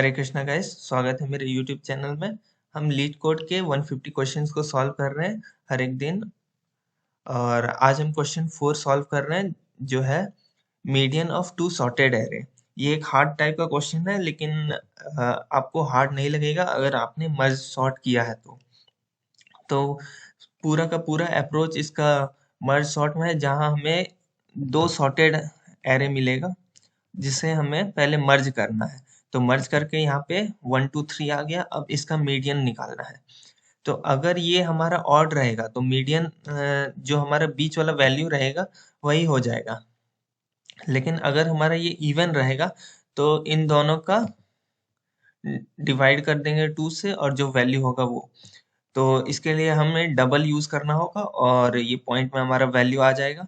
हरे Krishna guys, स्वागत है मेरे यूट्यूब चैनल में। हम लीड कोड के 150 क्वेश्चंस को सॉल्व कर रहे हैं हर एक दिन। और आज हम क्वेश्चन 4 सॉल्व कर रहे हैं, जो है median of two sorted array. ये एक हार्ड टाइप का क्वेश्चन है, लेकिन आपको हार्ड नहीं लगेगा अगर आपने मर्ज सॉर्ट किया है तो पूरा का पूरा अप्रोच इसका मर्ज सॉर्ट में है, जहां हमें दो सॉर्टेड एरे मिलेगा जिसे हमें पहले मर्ज करना है। तो मर्ज करके यहाँ पे 1 2 3 आ गया। अब इसका मीडियन निकालना है। तो अगर ये हमारा ऑड रहेगा तो मीडियन जो हमारा बीच वाला वैल्यू रहेगा वही हो जाएगा। लेकिन अगर हमारा ये इवन रहेगा तो इन दोनों का डिवाइड कर देंगे 2 से, और जो वैल्यू होगा वो। तो इसके लिए हमें डबल यूज करना होगा और ये पॉइंट में हमारा वैल्यू आ जाएगा।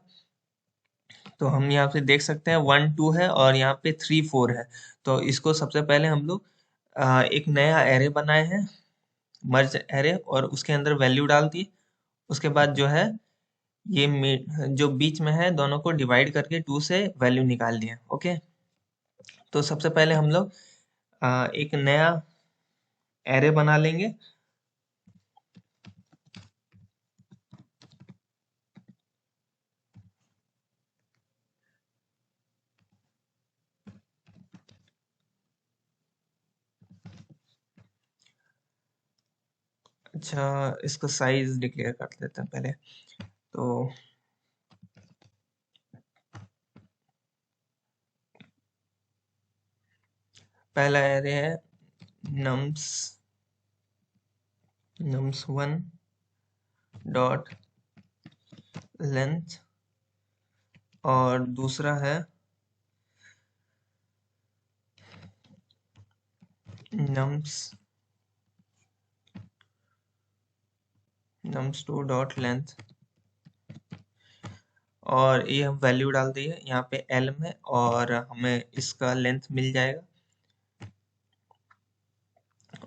तो हम यहाँ पे देख सकते हैं 1 2 है और यहाँ पे 3 4 है। तो इसको सबसे पहले हम लोग एक नया एरे बनाए हैं, मर्ज एरे, और उसके अंदर वैल्यू डाल दी। उसके बाद जो है ये जो बीच में है दोनों को डिवाइड करके 2 से वैल्यू निकाल दिए। ओके, तो सबसे पहले हम लोग एक नया एरे बना लेंगे। अच्छा, इसका साइज डिक्लेयर कर लेते हैं पहले। तो पहला एरे है नम्स nums1 डॉट लेंथ, और दूसरा है nums2 डॉट लेंथ। और ये हम वैल्यू डाल दिए यहाँ पे एल में, और हमें इसका लेंथ मिल जाएगा।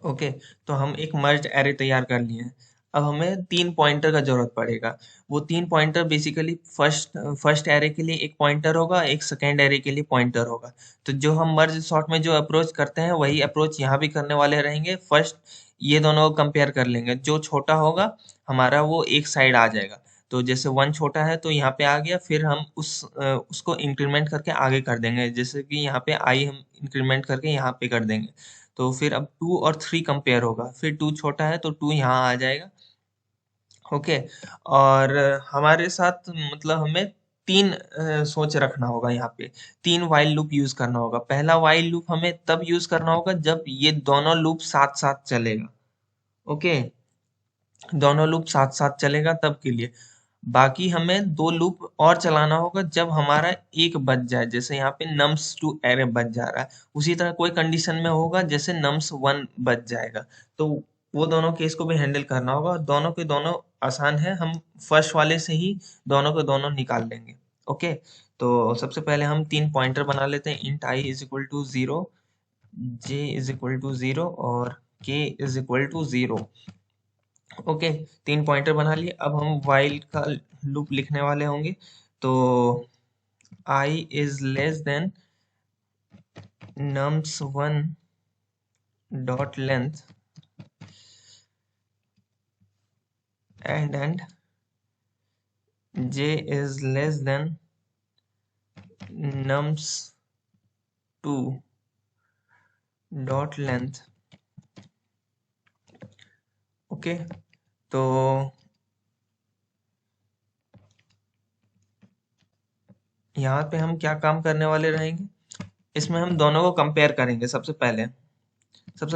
ओके, तो हम एक मर्ज एरे तैयार कर लिए हैं। अब हमें 3 पॉइंटर का जरूरत पड़ेगा। वो 3 pointer basically first first array के लिए एक पॉइंटर होगा, एक सेकेंड एरे के लिए पॉइंटर होगा। तो जो हम मर्ज सॉर्ट में जो अप्रोच करते हैं वही अप्रोच यहाँ भी करने वाले रहेंगे। फर्स्ट ये दोनों को कंपेयर कर लेंगे, जो छोटा होगा हमारा वो एक साइड आ जाएगा। तो जैसे 1 छोटा है तो यहाँ पे आ गया, फिर हम उसको इंक्रीमेंट करके आगे कर देंगे, जैसे कि यहाँ पे आई हम इंक्रीमेंट करके यहाँ पे कर देंगे। तो फिर अब 2 और 3 कंपेयर होगा, फिर 2 छोटा है तो 2 यहाँ आ जाएगा। ओके, और हमारे साथ मतलब हमें 3 सोच रखना होगा। यहाँ पे 3 वाइल लूप यूज करना होगा। पहला वाइल लूप हमें तब यूज करना होगा जब ये दोनों लूप साथ साथ चलेगा। ओके, दोनों लूप साथ साथ चलेगा तब के लिए। बाकी हमें 2 लूप और चलाना होगा जब हमारा एक बच जाए, जैसे यहाँ पे nums2 एरे बच जा रहा है। उसी तरह कोई कंडीशन में होगा जैसे nums1 बच जाएगा। तो वो दोनों केस को भी हैंडल करना होगा। दोनों के दोनों आसान है, हम फर्स्ट वाले से ही दोनों के दोनों निकाल लेंगे। ओके, तो सबसे पहले हम 3 पॉइंटर बना लेते हैं। Int I is equal to 0, J is equal to 0 और K is equal to 0। Okay, 3 pointer बना लिए। अब हम वाइल का लूप लिखने वाले होंगे। तो I is less than nums1 dot length and j is less than nums2 dot length. Okay, तो यहाँ पे हम क्या काम करने वाले रहेंगे, इसमें हम दोनों को कंपेयर करेंगे। सबसे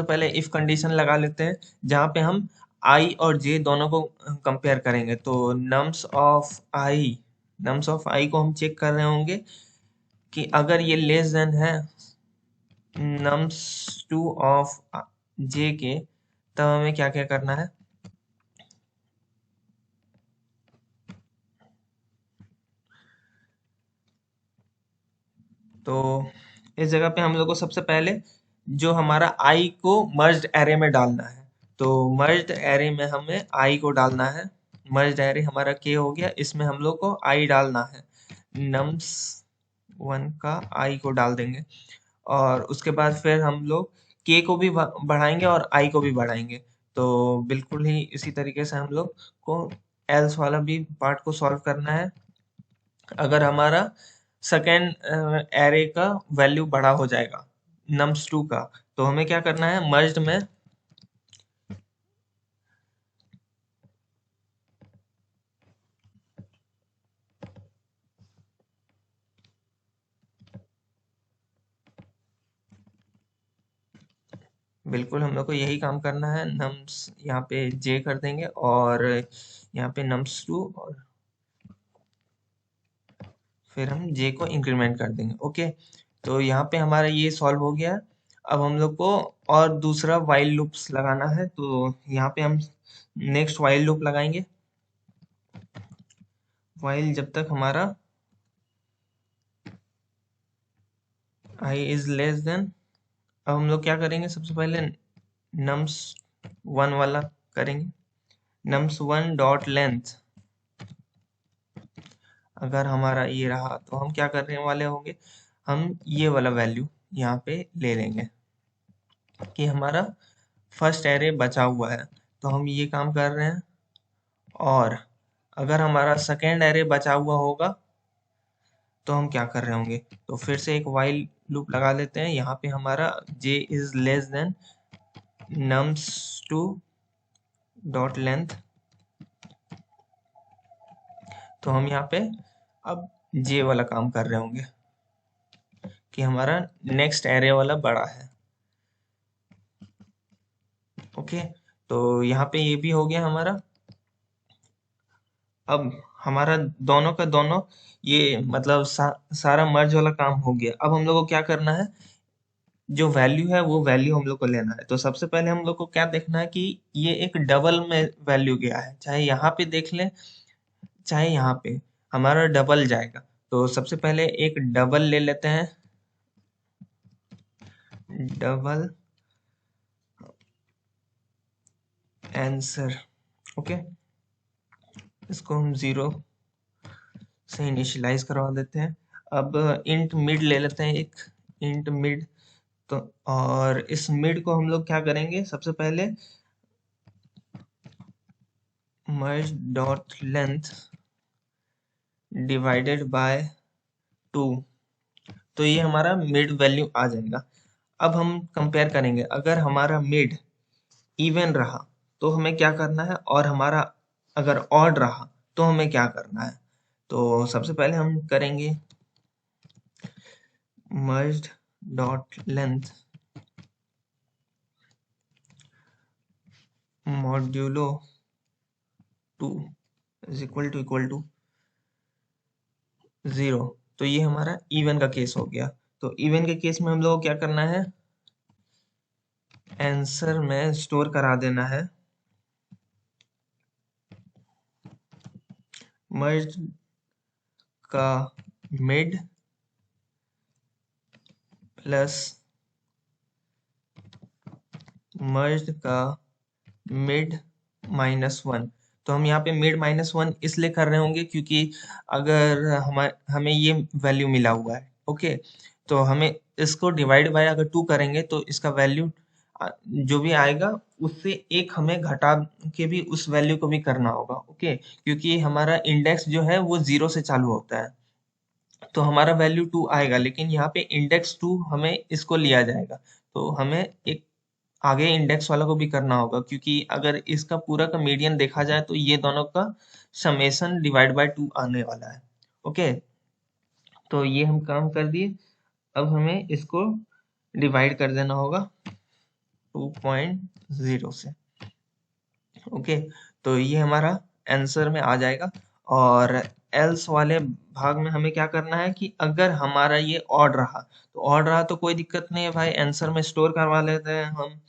पहले इफ कंडीशन लगा लेते हैं, जहाँ पे हम i और j दोनों को कंपेयर करेंगे। तो नम्स ऑफ i को हम चेक कर रहे होंगे कि अगर ये लेस देन है nums2 ऑफ j के, तब हमें क्या क्या करना है। तो इस जगह पे हम लोग को सबसे पहले जो हमारा i को मर्ज्ड एरे में डालना है। तो मर्ज्ड एरे में हमें i को डालना है। मर्ज्ड एरे हमारा k हो गया, इसमें हम लोग को i डालना है। nums1 का i को डाल देंगे, और उसके बाद फिर हम लोग के को भी बढ़ाएंगे और आई को भी बढ़ाएंगे। तो बिल्कुल ही इसी तरीके से हम लोग को एल्स वाला भी पार्ट को सॉल्व करना है। अगर हमारा सेकेंड एरे का वैल्यू बड़ा हो जाएगा nums2 का, तो हमें क्या करना है, मर्ज्ड में बिल्कुल हम लोग को यही काम करना है। नम्स यहाँ पे जे कर देंगे और यहाँ पे nums2 और फिर हम जे को इंक्रीमेंट कर देंगे। ओके, तो यहाँ पे हमारा ये सॉल्व हो गया। अब हम लोग को और दूसरा वाइल लूप्स लगाना है, तो यहाँ पे हम नेक्स्ट वाइल लूप लगाएंगे। वाइल जब तक हमारा i इज लेस देन, अब हम लोग क्या करेंगे, सबसे पहले nums1 वाला करेंगे। nums1 डॉट लेंथ अगर हमारा ये रहा, तो हम क्या करने वाले होंगे, हम ये वाला वैल्यू यहाँ पे ले लेंगे कि हमारा फर्स्ट एरे बचा हुआ है, तो हम ये काम कर रहे हैं। और अगर हमारा सेकेंड एरे बचा हुआ होगा तो हम क्या कर रहे होंगे, तो फिर से एक वाइल लूप लगा लेते हैं। यहाँ पे हमारा j is less than nums2 dot length, तो हम यहाँ पे अब j वाला काम कर रहे होंगे कि हमारा नेक्स्ट एरे वाला बड़ा है। ओके, तो यहाँ पे ये भी हो गया हमारा। अब हमारा दोनों का दोनों ये मतलब सारा मर्ज वाला काम हो गया। अब हम लोग को क्या करना है, जो वैल्यू है वो वैल्यू हम लोग को लेना है। तो सबसे पहले हम लोग को क्या देखना है कि ये एक डबल में वैल्यू गया है, चाहे यहाँ पे देख लें चाहे यहाँ पे, हमारा डबल जाएगा। तो सबसे पहले एक डबल ले लेते हैं, डबल आंसर। ओके, इसको हम 0 से इनिशियलाइज करवा देते हैं। अब इंट मिड ले लेते हैं, एक इंट मिड। तो और इस मिड को हम लोग क्या करेंगे, सबसे पहले मर्ज डॉट लेंथ डिवाइडेड बाय 2, तो ये हमारा मिड वैल्यू आ जाएगा। अब हम कंपेयर करेंगे, अगर हमारा मिड इवन रहा तो हमें क्या करना है, और हमारा अगर ऑड रहा तो हमें क्या करना है। तो सबसे पहले हम करेंगे merged dot length modulo 2 is equal to 0। तो ये हमारा इवन का केस हो गया। तो इवन के केस में हम लोग को क्या करना है, आंसर में स्टोर करा देना है मर्ज का मिड प्लस मर्ज का मिड -1। तो हम यहाँ पे मिड -1 इसलिए कर रहे होंगे क्योंकि अगर हमें ये वैल्यू मिला हुआ है। ओके, तो हमें इसको डिवाइड बाय अगर 2 करेंगे तो इसका वैल्यू जो भी आएगा उससे एक हमें घटा के भी उस वैल्यू को भी करना होगा। ओके, क्योंकि हमारा इंडेक्स जो है वो 0 से चालू होता है, तो हमारा वैल्यू 2 आएगा, लेकिन यहाँ पे इंडेक्स 2 हमें इसको लिया जाएगा। तो हमें एक आगे इंडेक्स वाला को भी करना होगा, क्योंकि अगर इसका पूरा का मीडियन देखा जाए तो ये दोनों का समेशन डिवाइड बाय 2 आने वाला है। ओके, तो ये हम काम कर दिए। अब हमें इसको डिवाइड कर देना होगा 2.0 से। ओके, तो ये हमारा आंसर में आ जाएगा। और एल्स वाले भाग में हमें क्या करना है कि अगर हमारा ये ऑड रहा, तो ऑड रहा तो कोई दिक्कत नहीं है भाई, आंसर में स्टोर करवा लेते हैं हम।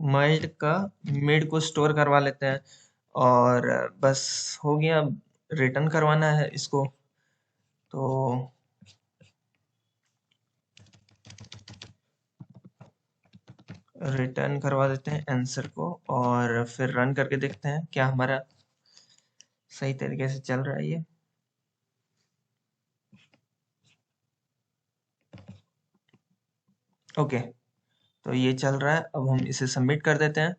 मर्ज का मिड को स्टोर करवा लेते हैं और बस हो गया। रिटर्न करवाना है इसको, तो रिटर्न करवा देते हैं आंसर को और फिर रन करके देखते हैं क्या हमारा सही तरीके से चल रहा है ये। ओके, तो ये चल रहा है, अब हम इसे सबमिट कर देते हैं।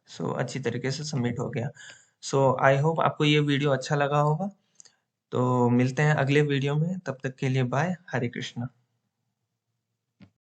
सो अच्छी तरीके से सबमिट हो गया। सो आई होप आपको ये वीडियो अच्छा लगा होगा। तो मिलते हैं अगले वीडियो में, तब तक के लिए बाय, हरे कृष्णा।